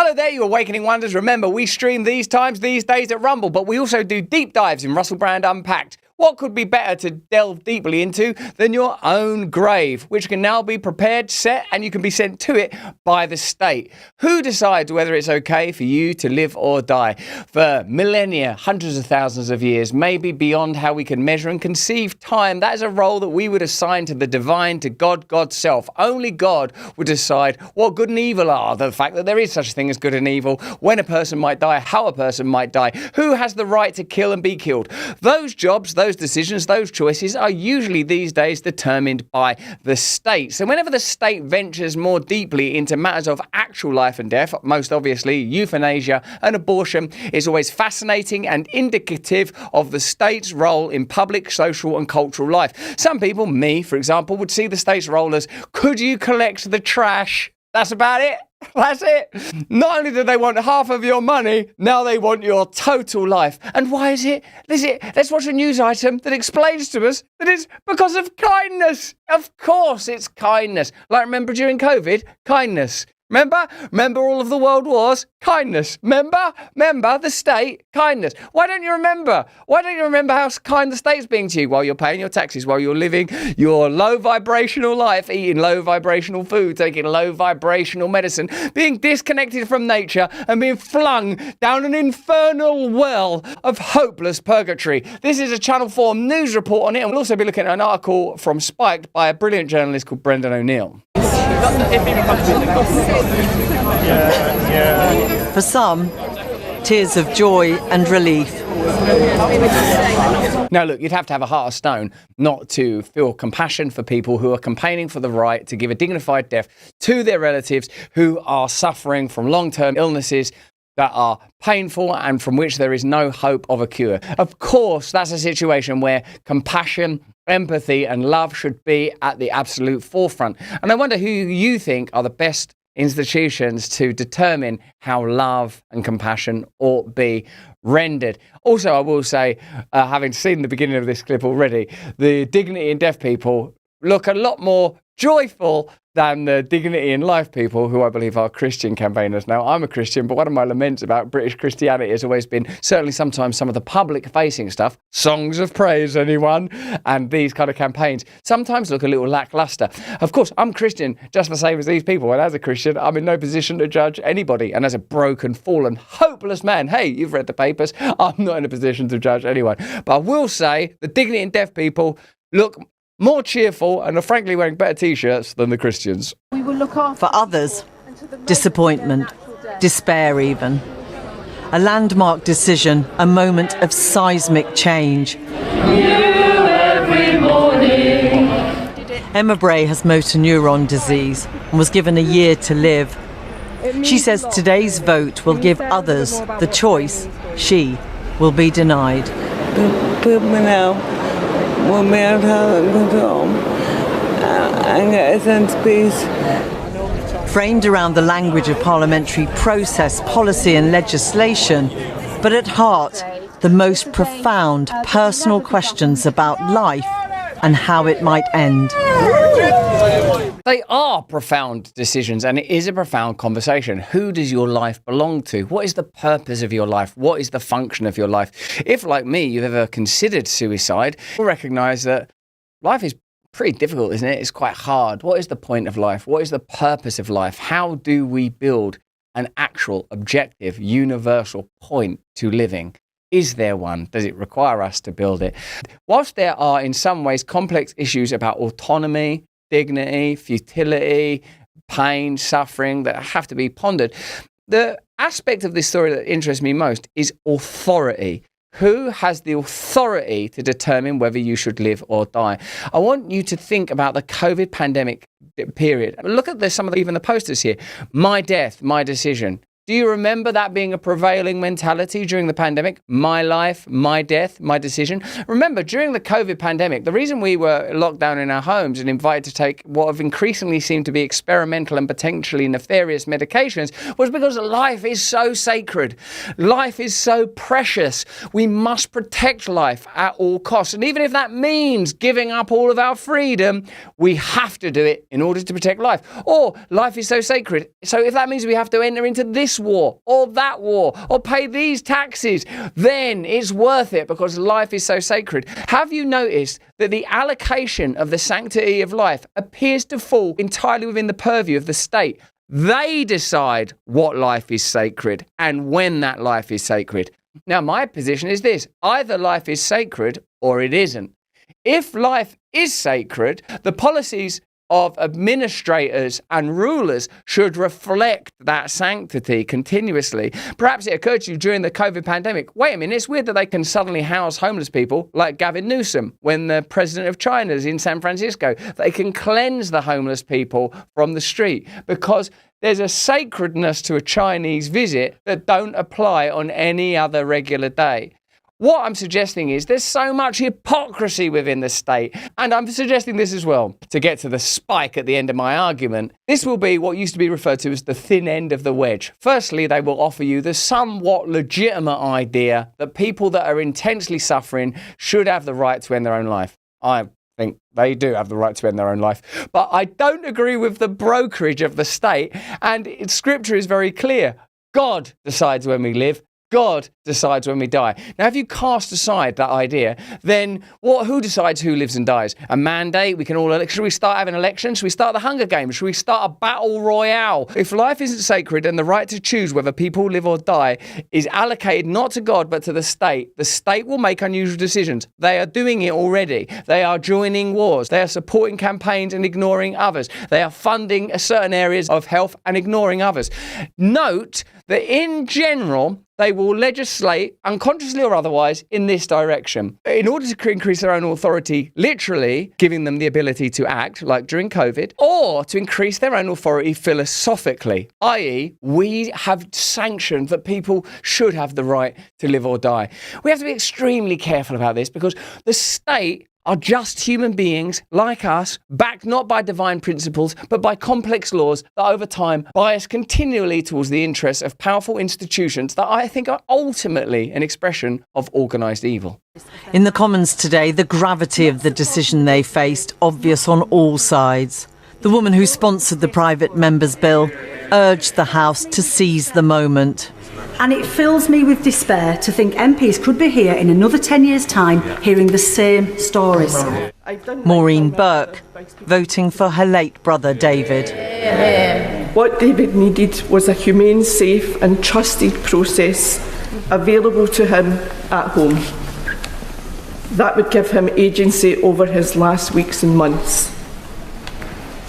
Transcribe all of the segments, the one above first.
Hello there, you Awakening Wonders. Remember, we stream these days at Rumble, but we also do deep dives in Russell Brand Unpacked. What could be better to delve deeply into than your own grave, which can now be prepared, set, and you can be sent to it by the state? Who decides whether it's okay for you to live or die? For millennia, hundreds of thousands of years, maybe beyond how we can measure and conceive time, that is a role that we would assign to the divine, to God, God's self. Only God would decide what good and evil are, the fact that there is such a thing as good and evil, when a person might die, how a person might die, who has the right to kill and be killed. Those jobs, those decisions, those choices are usually these days determined by the state. So whenever the state ventures more deeply into matters of actual life and death, most obviously euthanasia and abortion, is always fascinating and indicative of the state's role in public, social and cultural life. Some people, me for example, would see the state's role as, could you collect the trash? That's about it. That's it. Not only do they want half of your money, now they want your total life. And why is it? Let's watch a news item that explains to us that it's because of kindness. Of course it's kindness. Like, remember during COVID? Kindness. Remember all of the world wars? Kindness. Remember the state? Kindness. Why don't you remember? Why don't you remember how kind the state's being to you while you're paying your taxes, while you're living your low vibrational life, eating low vibrational food, taking low vibrational medicine, being disconnected from nature and being flung down an infernal well of hopeless purgatory? This is a Channel 4 news report on it, and we'll also be looking at an article from Spiked by a brilliant journalist called Brendan O'Neill. For some, tears of joy and relief. Now, look, you'd have to have a heart of stone not to feel compassion for people who are campaigning for the right to give a dignified death to their relatives who are suffering from long-term illnesses that are painful and from which there is no hope of a cure. Of course, that's a situation where compassion, empathy and love should be at the absolute forefront. And I wonder who you think are the best institutions to determine how love and compassion ought be rendered. Also, I will say, having seen the beginning of this clip already, the dignity in deaf people look a lot more joyful than the dignity in life people, who I believe are Christian campaigners. Now, I'm a Christian, but one of my laments about British Christianity has always been, certainly sometimes some of the public-facing stuff, songs of praise, anyone, and these kind of campaigns, sometimes look a little lackluster. Of course, I'm Christian just the same as these people, and as a Christian, I'm in no position to judge anybody. And as a broken, fallen, hopeless man, hey, you've read the papers, I'm not in a position to judge anyone. But I will say the dignity in deaf people look more cheerful and are frankly wearing better T-shirts than the Christians. For others, disappointment, despair even. A landmark decision, a moment of seismic change. Emma Bray has motor neuron disease and was given a year to live. She says today's vote will give others the choice she will be denied. Framed around the language of parliamentary process, policy and legislation, but at heart, the most profound personal questions about life and how it might end. They are profound decisions, and it is a profound conversation. Who does your life belong to? What is the purpose of your life? What is the function of your life? If, like me, you've ever considered suicide, you'll recognise that life is pretty difficult, isn't it? It's quite hard. What is the point of life? What is the purpose of life? How do we build an actual, objective, universal point to living? Is there one? Does it require us to build it? Whilst there are, in some ways, complex issues about autonomy, dignity, futility, pain, suffering that have to be pondered, the aspect of this story that interests me most is authority. Who has the authority to determine whether you should live or die? I want you to think about the COVID pandemic period. Look at some of even the posters here. My death, my decision. Do you remember that being a prevailing mentality during the pandemic? My life, my death, my decision. Remember, during the COVID pandemic, the reason we were locked down in our homes and invited to take what have increasingly seemed to be experimental and potentially nefarious medications was because life is so sacred. Life is so precious. We must protect life at all costs. And even if that means giving up all of our freedom, we have to do it in order to protect life. Or life is so sacred. So if that means we have to enter into this war or that war or pay these taxes, then it's worth it because life is so sacred. Have you noticed that the allocation of the sanctity of life appears to fall entirely within the purview of the state? They decide what life is sacred and when that life is sacred. Now, my position is this: either life is sacred or it isn't. If life is sacred, the policies of administrators and rulers should reflect that sanctity continuously. Perhaps it occurred to you during the COVID pandemic, wait a minute, it's weird that they can suddenly house homeless people like Gavin Newsom when the president of China is in San Francisco. They can cleanse the homeless people from the street because there's a sacredness to a Chinese visit that don't apply on any other regular day. What I'm suggesting is there's so much hypocrisy within the state. And I'm suggesting this as well, to get to the spike at the end of my argument. This will be what used to be referred to as the thin end of the wedge. Firstly, they will offer you the somewhat legitimate idea that people that are intensely suffering should have the right to end their own life. I think they do have the right to end their own life. But I don't agree with the brokerage of the state. And Scripture is very clear. God decides when we live. God decides when we die. Now, if you cast aside that idea, then who decides who lives and dies? A mandate? We can all elect. Should we start having elections? Should we start the Hunger Games? Should we start a battle royale? If life isn't sacred and the right to choose whether people live or die is allocated not to God but to the state will make unusual decisions. They are doing it already. They are joining wars. They are supporting campaigns and ignoring others. They are funding certain areas of health and ignoring others. Note that in general, they will legislate, unconsciously or otherwise, in this direction. In order to increase their own authority, literally giving them the ability to act, like during COVID, or to increase their own authority philosophically, i.e., we have sanctioned that people should have the right to live or die. We have to be extremely careful about this because the state are just human beings like us, backed not by divine principles, but by complex laws that over time bias continually towards the interests of powerful institutions that I think are ultimately an expression of organised evil. In the Commons today, the gravity of the decision they faced obvious on all sides. The woman who sponsored the private members' bill urged the House to seize the moment. And it fills me with despair to think MPs could be here in another 10 years' time hearing the same stories. Maureen Burke, voting for her late brother David. What David needed was a humane, safe and trusted process available to him at home. That would give him agency over his last weeks and months.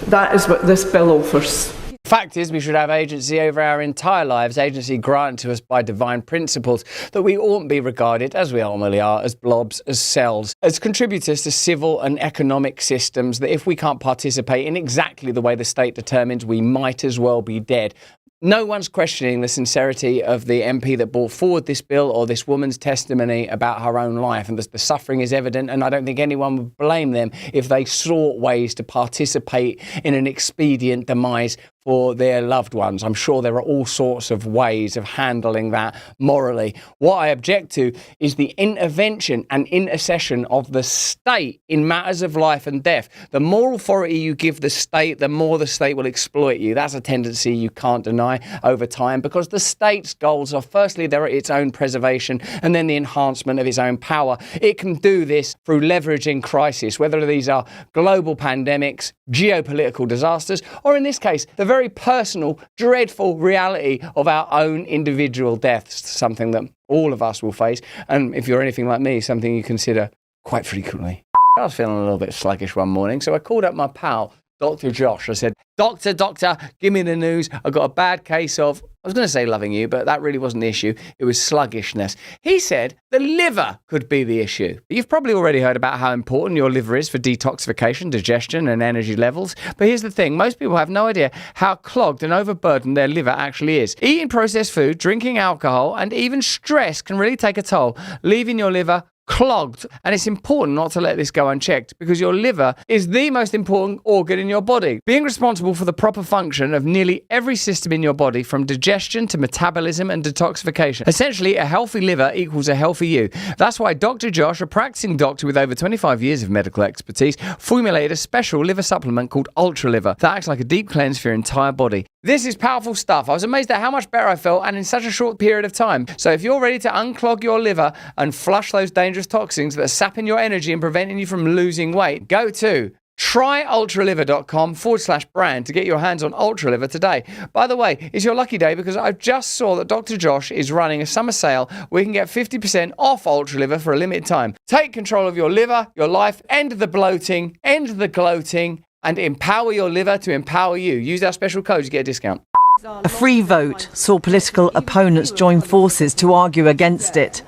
That is what this bill offers. Fact is, we should have agency over our entire lives, agency granted to us by divine principles, that we oughtn't be regarded, as we ultimately are, as blobs, as cells, as contributors to civil and economic systems, that if we can't participate in exactly the way the state determines, we might as well be dead. No one's questioning the sincerity of the MP that brought forward this bill or this woman's testimony about her own life, and the suffering is evident, and I don't think anyone would blame them if they sought ways to participate in an expedient demise for their loved ones. I'm sure there are all sorts of ways of handling that morally. What I object to is the intervention and intercession of the state in matters of life and death. The more authority you give the state, the more the state will exploit you. That's a tendency you can't deny over time, because the state's goals are firstly its own preservation and then the enhancement of its own power. It can do this through leveraging crisis, whether these are global pandemics, geopolitical disasters, or in this case, the very personal, dreadful reality of our own individual deaths, something that all of us will face, and if you're anything like me, something you consider quite frequently. I was feeling a little bit sluggish one morning, so I called up my pal, Dr. Josh. I said, Doctor, give me the news. I got a bad case of, I was going to say loving you, but that really wasn't the issue. It was sluggishness. He said the liver could be the issue. You've probably already heard about how important your liver is for detoxification, digestion, and energy levels. But here's the thing. Most people have no idea how clogged and overburdened their liver actually is. Eating processed food, drinking alcohol, and even stress can really take a toll, leaving your liver clogged. And it's important not to let this go unchecked, because your liver is the most important organ in your body, being responsible for the proper function of nearly every system in your body, from digestion to metabolism and detoxification. Essentially, a healthy liver equals a healthy you. That's why Dr. Josh, a practicing doctor with over 25 years of medical expertise, formulated a special liver supplement called Ultra Liver that acts like a deep cleanse for your entire body. This is powerful stuff. I was amazed at how much better I felt and in such a short period of time. So if you're ready to unclog your liver and flush those dangerous toxins that are sapping your energy and preventing you from losing weight, go to tryultraliver.com/brand to get your hands on Ultraliver today. By the way, it's your lucky day because I just saw that Dr. Josh is running a summer sale where you can get 50% off Ultraliver for a limited time. Take control of your liver, your life, end the bloating, end the gloating, and empower your liver to empower you. Use our special code to get a discount. A free vote saw political opponents join forces to argue against it.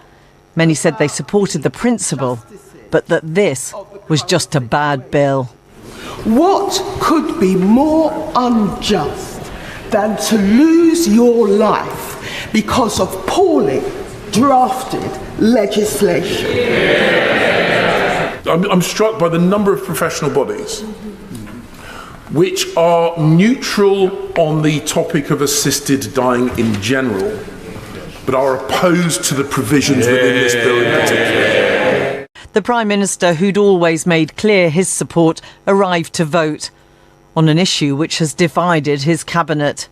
Many said they supported the principle, but that this was just a bad bill. What could be more unjust than to lose your life because of poorly drafted legislation? I'm struck by the number of professional bodies which are neutral on the topic of assisted dying in general, but are opposed to the provisions within this bill in particular. The Prime Minister, who'd always made clear his support, arrived to vote on an issue which has divided his cabinet.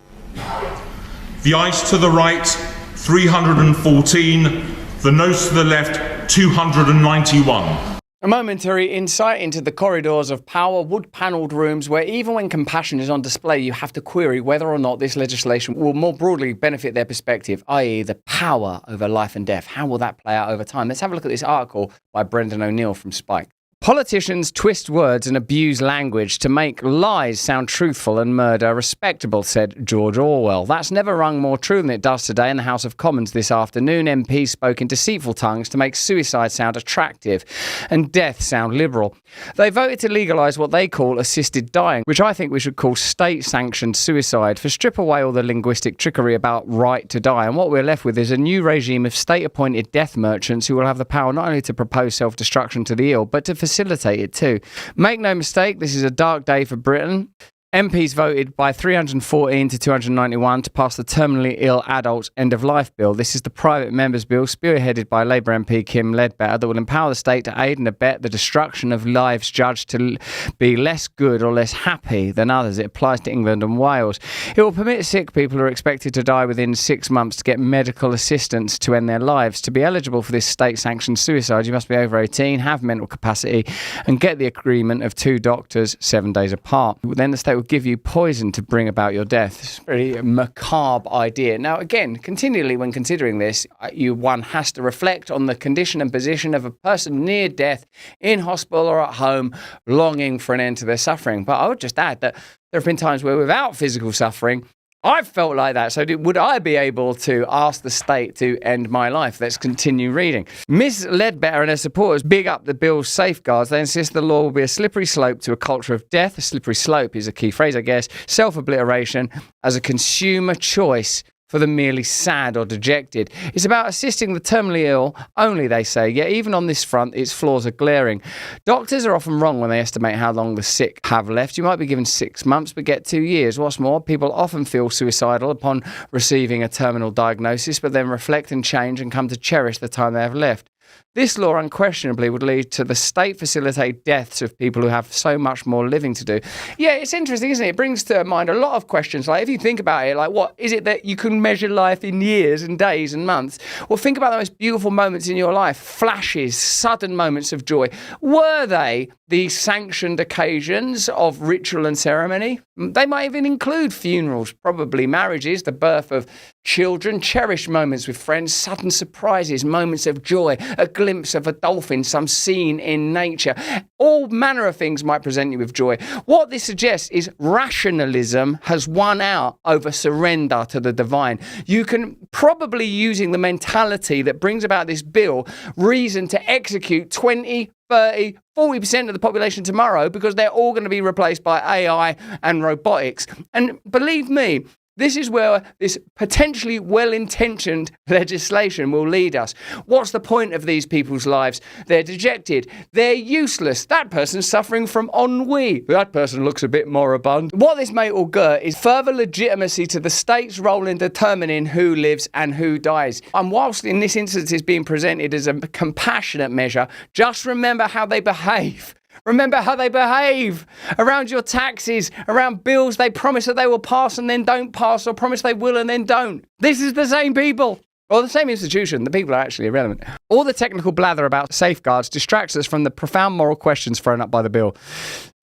The ayes to the right, 314. The noes to the left, 291. A momentary insight into the corridors of power, wood-panelled rooms where even when compassion is on display, you have to query whether or not this legislation will more broadly benefit their perspective, i.e. the power over life and death. How will that play out over time? Let's have a look at this article by Brendan O'Neill from Spike. Politicians twist words and abuse language to make lies sound truthful and murder respectable, said George Orwell. That's never rung more true than it does today in the House of Commons this afternoon. MPs spoke in deceitful tongues to make suicide sound attractive and death sound liberal. They voted to legalise what they call assisted dying, which I think we should call state-sanctioned suicide, for strip away all the linguistic trickery about right to die. And what we're left with is a new regime of state-appointed death merchants who will have the power not only to propose self-destruction to the ill, but to facilitate it too. Make no mistake, this is a dark day for Britain. MPs voted by 314 to 291 to pass the terminally ill adults end-of-life bill. This is the private members' bill spearheaded by Labour MP Kim Ledbetter that will empower the state to aid and abet the destruction of lives judged to be less good or less happy than others. It applies to England and Wales. It will permit sick people who are expected to die within 6 months to get medical assistance to end their lives. To be eligible for this state-sanctioned suicide, you must be over 18, have mental capacity, and get the agreement of 2 doctors 7 days apart. Then the state will give you poison to bring about your death. It's a very macabre idea. Now, again, continually when considering this, one has to reflect on the condition and position of a person near death in hospital or at home, longing for an end to their suffering. But I would just add that there have been times where without physical suffering, I've felt like that. So would I be able to ask the state to end my life? Let's continue reading. Ms. Ledbetter and her supporters big up the bill's safeguards. They insist the law will be a slippery slope to a culture of death. A slippery slope is a key phrase, I guess. Self-obliteration as a consumer choice for the merely sad or dejected. It's about assisting the terminally ill only, they say, yet even on this front, its flaws are glaring. Doctors are often wrong when they estimate how long the sick have left. You might be given 6 months, but get 2 years. What's more, people often feel suicidal upon receiving a terminal diagnosis, but then reflect and change and come to cherish the time they have left. This law unquestionably would lead to the state-facilitated deaths of people who have so much more living to do. Yeah, it's interesting, isn't it? It brings to mind a lot of questions. Like, if you think about it, like, what is it that you can measure life in years and days and months? Well, think about the most beautiful moments in your life, flashes, sudden moments of joy. Were they the sanctioned occasions of ritual and ceremony? They might even include funerals, probably marriages, the birth of children, cherished moments with friends, sudden surprises, moments of joy, a glimpse of a dolphin, some scene in nature. All manner of things might present you with joy. What this suggests is rationalism has won out over surrender to the divine. You can probably, using the mentality that brings about this bill, reason to execute 20, 30, 40% of the population tomorrow because they're all going to be replaced by AI and robotics. And believe me, this is where this potentially well-intentioned legislation will lead us. What's the point of these people's lives? They're dejected. They're useless. That person's suffering from ennui. That person looks a bit moribund. What this may augur is further legitimacy to the state's role in determining who lives and who dies. And whilst in this instance it's being presented as a compassionate measure, just remember how they behave Remember how they behave around your taxes, around bills they promise that they will pass and then don't pass, or promise they will and then don't. This is the same people. Or the same institution. The people are actually irrelevant. All the technical blather about safeguards distracts us from the profound moral questions thrown up by the bill.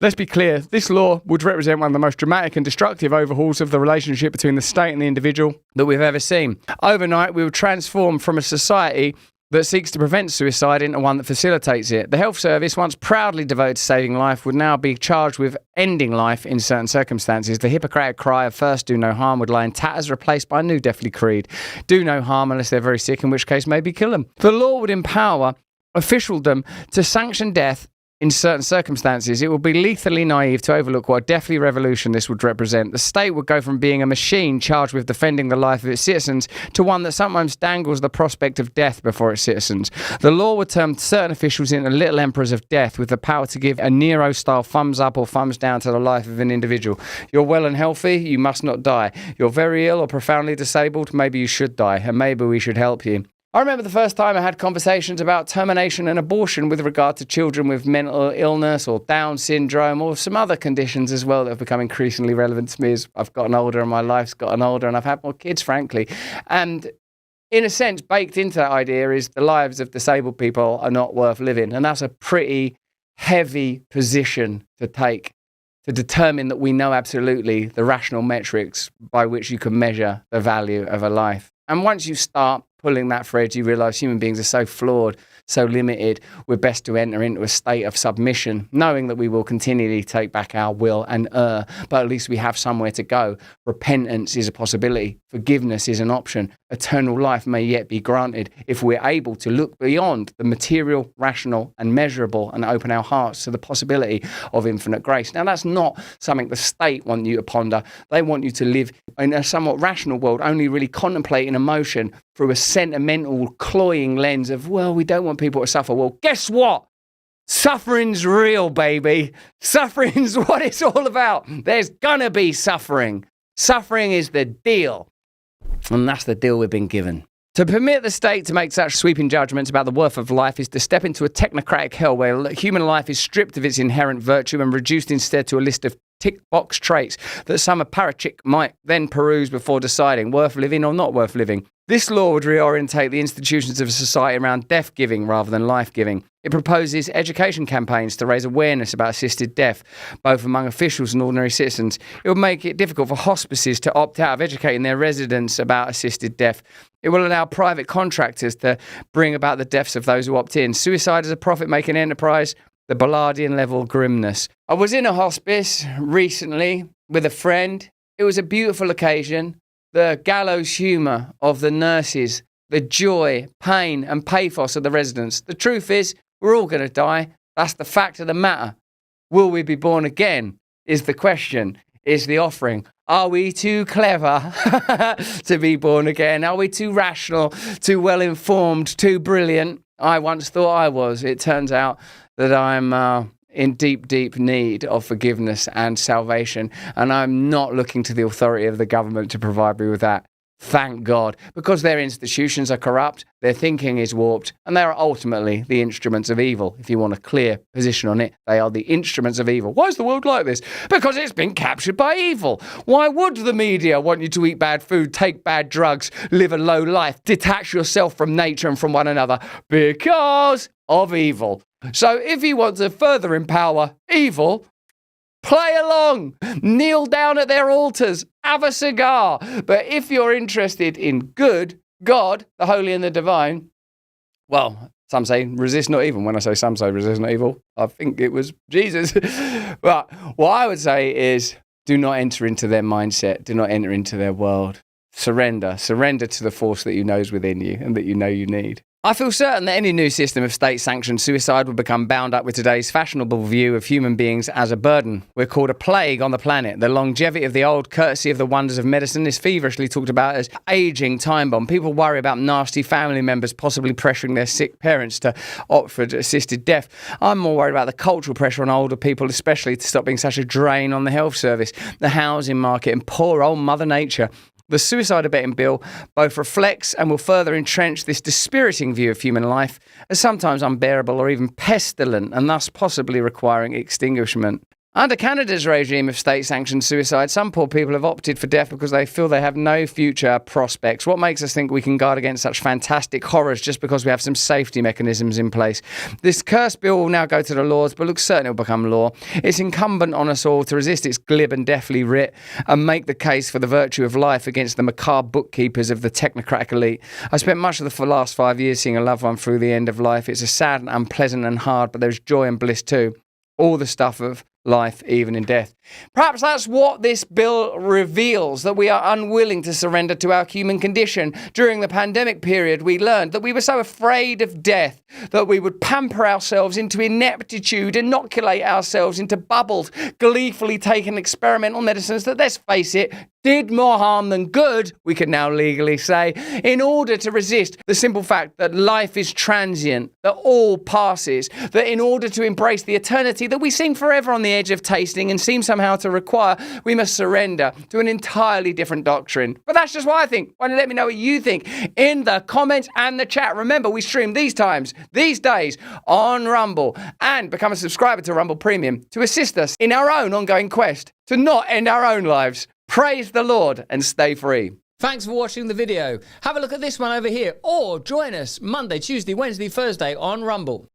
Let's be clear, this law would represent one of the most dramatic and destructive overhauls of the relationship between the state and the individual that we've ever seen. Overnight, we will transform from a society that seeks to prevent suicide into one that facilitates it. The health service, once proudly devoted to saving life, would now be charged with ending life in certain circumstances. The Hippocratic cry of first do no harm would lie in tatters, replaced by a new deathly creed. Do no harm unless they're very sick, in which case maybe kill them. The law would empower officialdom to sanction death in certain circumstances. It would be lethally naive to overlook what a deathly revolution this would represent. The state would go from being a machine charged with defending the life of its citizens to one that sometimes dangles the prospect of death before its citizens. The law would turn certain officials into little emperors of death with the power to give a Nero-style thumbs up or thumbs down to the life of an individual. You're well and healthy, you must not die. You're very ill or profoundly disabled, maybe you should die, and maybe we should help you. I remember the first time I had conversations about termination and abortion with regard to children with mental illness or Down syndrome or some other conditions as well that have become increasingly relevant to me as I've gotten older and my life's gotten older and I've had more kids, frankly. And in a sense, baked into that idea is the lives of disabled people are not worth living. And that's a pretty heavy position to take, to determine that we know absolutely the rational metrics by which you can measure the value of a life. And once you start pulling that thread, you realise human beings are so flawed, so limited, we're best to enter into a state of submission, knowing that we will continually take back our will and err, but at least we have somewhere to go. Repentance is a possibility. Forgiveness is an option. Eternal life may yet be granted if we're able to look beyond the material, rational and measurable and open our hearts to the possibility of infinite grace. Now, that's not something the state want you to ponder. They want you to live in a somewhat rational world, only really contemplating emotion through a sentimental, cloying lens of, well, we don't want people to suffer. Well, guess what? Suffering's real, baby. Suffering's what it's all about. There's gonna be suffering. Suffering is the deal. And that's the deal we've been given. To permit the state to make such sweeping judgments about the worth of life is to step into a technocratic hell where human life is stripped of its inherent virtue and reduced instead to a list of tick-box traits that some apparatchik might then peruse before deciding worth living or not worth living. This law would reorientate the institutions of a society around death-giving rather than life-giving. It proposes education campaigns to raise awareness about assisted death, both among officials and ordinary citizens. It would make it difficult for hospices to opt out of educating their residents about assisted death. It will allow private contractors to bring about the deaths of those who opt in. Suicide as a profit-making enterprise, the Ballardian level grimness. I was in a hospice recently with a friend. It was a beautiful occasion. The gallows humour of the nurses, the joy, pain and pathos of the residents. The truth is, we're all going to die. That's the fact of the matter. Will we be born again is the question, is the offering. Are we too clever to be born again? Are we too rational, too well-informed, too brilliant? I once thought I was. It turns out that I'm in deep, deep need of forgiveness and salvation. And I'm not looking to the authority of the government to provide me with that. Thank God. Because their institutions are corrupt, their thinking is warped, and they are ultimately the instruments of evil. If you want a clear position on it, they are the instruments of evil. Why is the world like this? Because it's been captured by evil. Why would the media want you to eat bad food, take bad drugs, live a low life, detach yourself from nature and from one another? Because of evil. So if you want to further empower evil, play along, kneel down at their altars, have a cigar. But if you're interested in good, God, the holy and the divine, well, some say resist not evil. When I say some say resist not evil, I think it was Jesus. But what I would say is do not enter into their mindset. Do not enter into their world. Surrender. Surrender to the force that you know is within you and that you know you need. I feel certain that any new system of state-sanctioned suicide will become bound up with today's fashionable view of human beings as a burden. We're called a plague on the planet. The longevity of the old, courtesy of the wonders of medicine is feverishly talked about as aging time bomb. People worry about nasty family members possibly pressuring their sick parents to opt for assisted death. I'm more worried about the cultural pressure on older people, especially to stop being such a drain on the health service, the housing market and poor old Mother Nature. The suicide abetting bill both reflects and will further entrench this dispiriting view of human life as sometimes unbearable or even pestilent, and thus possibly requiring extinguishment. Under Canada's regime of state-sanctioned suicide, some poor people have opted for death because they feel they have no future prospects. What makes us think we can guard against such fantastic horrors just because we have some safety mechanisms in place? This cursed bill will now go to the Lords, but looks certain it will become law. It's incumbent on us all to resist its glib and deathly writ and make the case for the virtue of life against the macabre bookkeepers of the technocratic elite. I spent much of the last 5 years seeing a loved one through the end of life. It's a sad and unpleasant and hard, but there's joy and bliss too. All the stuff of life, even in death. Perhaps that's what this bill reveals, that we are unwilling to surrender to our human condition. During the pandemic period, we learned that we were so afraid of death that we would pamper ourselves into ineptitude, inoculate ourselves into bubbles, gleefully taking experimental medicines that, let's face it, did more harm than good, we can now legally say, in order to resist the simple fact that life is transient, that all passes, that in order to embrace the eternity that we seem forever on the edge of tasting and seem somehow to require, we must surrender to an entirely different doctrine. But that's just what I think. Why don't you let me know what you think in the comments and the chat? Remember, we stream these days on Rumble, and become a subscriber to Rumble Premium to assist us in our own ongoing quest to not end our own lives. Praise the Lord and stay free. Thanks for watching the video. Have a look at this one over here, or join us Monday, Tuesday, Wednesday, Thursday on Rumble.